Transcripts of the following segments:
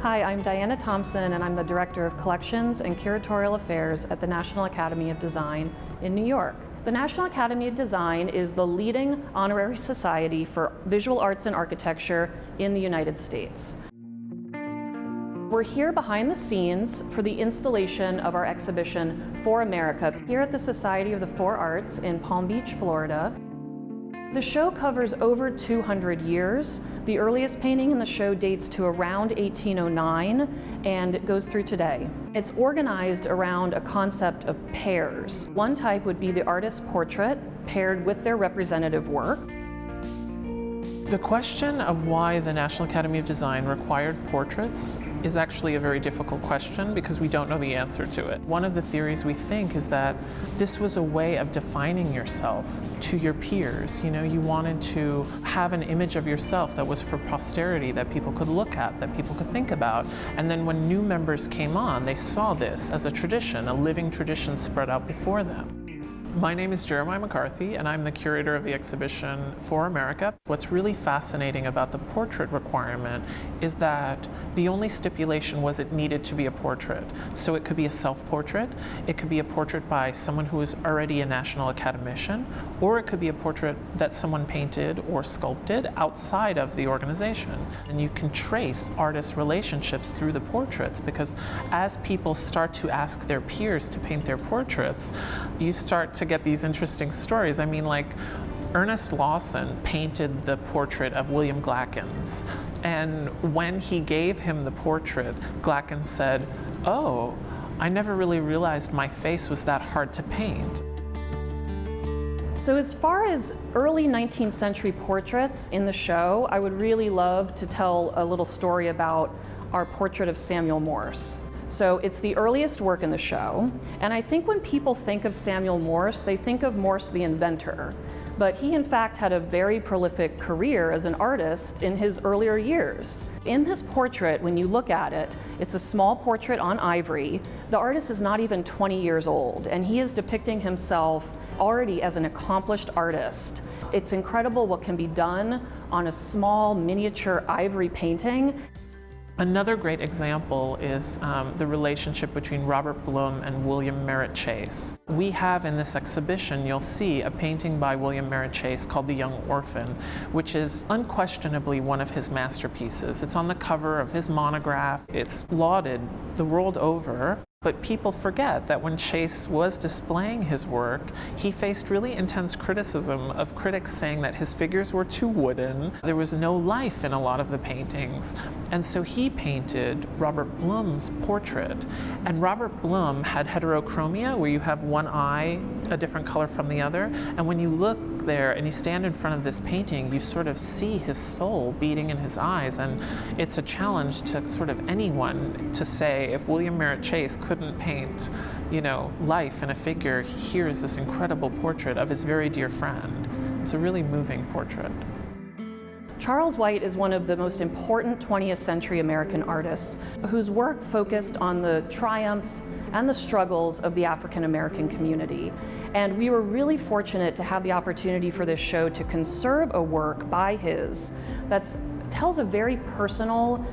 Hi, I'm Diana Thompson, and I'm the Director of Collections and Curatorial Affairs at the National Academy of Design in New York. The National Academy of Design is the leading honorary society for visual arts and architecture in the United States. We're here behind the scenes for the installation of our exhibition, For America, here at the Society of the Four Arts in Palm Beach, Florida. The show covers over 200 years. The earliest painting in the show dates to around 1809 and it goes through today. It's organized around a concept of pairs. One type would be the artist's portrait paired with their representative work. The question of why the National Academy of Design required portraits is actually a very difficult question because we don't know the answer to it. One of the theories we think is that this was a way of defining yourself to your peers. You wanted to have an image of yourself that was for posterity, that people could look at, that people could think about. And then when new members came on, they saw this as a tradition, a living tradition spread out before them. My name is Jeremiah McCarthy, and I'm the curator of the exhibition For America. What's really fascinating about the portrait requirement is that the only stipulation was it needed to be a portrait. So it could be a self-portrait, it could be a portrait by someone who is already a National Academician, or it could be a portrait that someone painted or sculpted outside of the organization. And you can trace artists' relationships through the portraits because as people start to ask their peers to paint their portraits, you start to get these interesting stories. I mean, like, Ernest Lawson painted the portrait of William Glackens, and when he gave him the portrait, Glackens said, "Oh, I never really realized my face was that hard to paint." So as far as early 19th century portraits in the show, I would really love to tell a little story about our portrait of Samuel Morse. So it's the earliest work in the show, and I think when people think of Samuel Morse, they think of Morse the inventor. But he in fact had a very prolific career as an artist in his earlier years. In this portrait, when you look at it, it's a small portrait on ivory. The artist is not even 20 years old, and he is depicting himself already as an accomplished artist. It's incredible what can be done on a small miniature ivory painting. Another great example is the relationship between Robert Blum and William Merritt Chase. We have in this exhibition, you'll see a painting by William Merritt Chase called The Young Orphan, which is unquestionably one of his masterpieces. It's on the cover of his monograph. It's lauded the world over. But people forget that when Chase was displaying his work, he faced really intense criticism of critics saying that his figures were too wooden. There was no life in a lot of the paintings. And so he painted Robert Blum's portrait. And Robert Blum had heterochromia, where you have one eye a different color from the other. And when you look there and you stand in front of this painting, you sort of see his soul beating in his eyes. And it's a challenge to sort of anyone to say, if William Merritt Chase couldn't paint, life in a figure, here's this incredible portrait of his very dear friend. It's a really moving portrait. Charles White is one of the most important 20th century American artists whose work focused on the triumphs and the struggles of the African American community. And we were really fortunate to have the opportunity for this show to conserve a work by his that tells a very personal,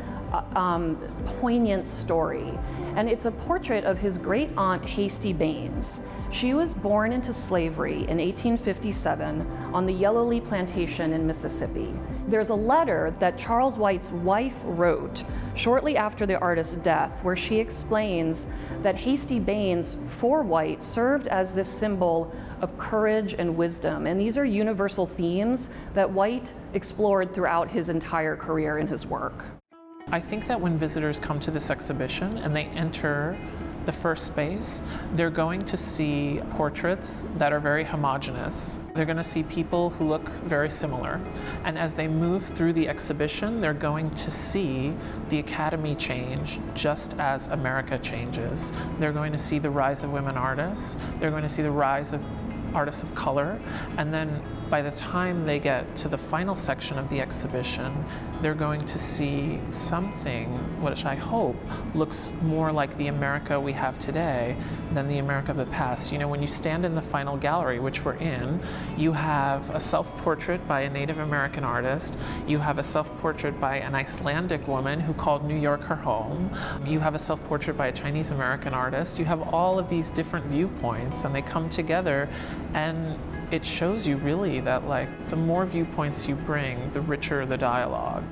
poignant story. And it's a portrait of his great aunt, Hasty Baines. She was born into slavery in 1857 on the Yellowleaf Plantation in Mississippi. There's a letter that Charles White's wife wrote shortly after the artist's death, where she explains that Hasty Baines for White served as this symbol of courage and wisdom. And these are universal themes that White explored throughout his entire career in his work. I think that when visitors come to this exhibition and they enter the first space, they're going to see portraits that are very homogeneous. They're going to see people who look very similar. And as they move through the exhibition, they're going to see the Academy change just as America changes. They're going to see the rise of women artists. They're going to see the rise of artists of color. And then by the time they get to the final section of the exhibition, they're going to see something, which I hope looks more like the America we have today than the America of the past. You know, when you stand in the final gallery, which we're in, you have a self-portrait by a Native American artist, you have a self-portrait by an Icelandic woman who called New York her home, you have a self-portrait by a Chinese American artist, you have all of these different viewpoints, and they come together, and it shows you really that, like, the more viewpoints you bring, the richer the dialogue.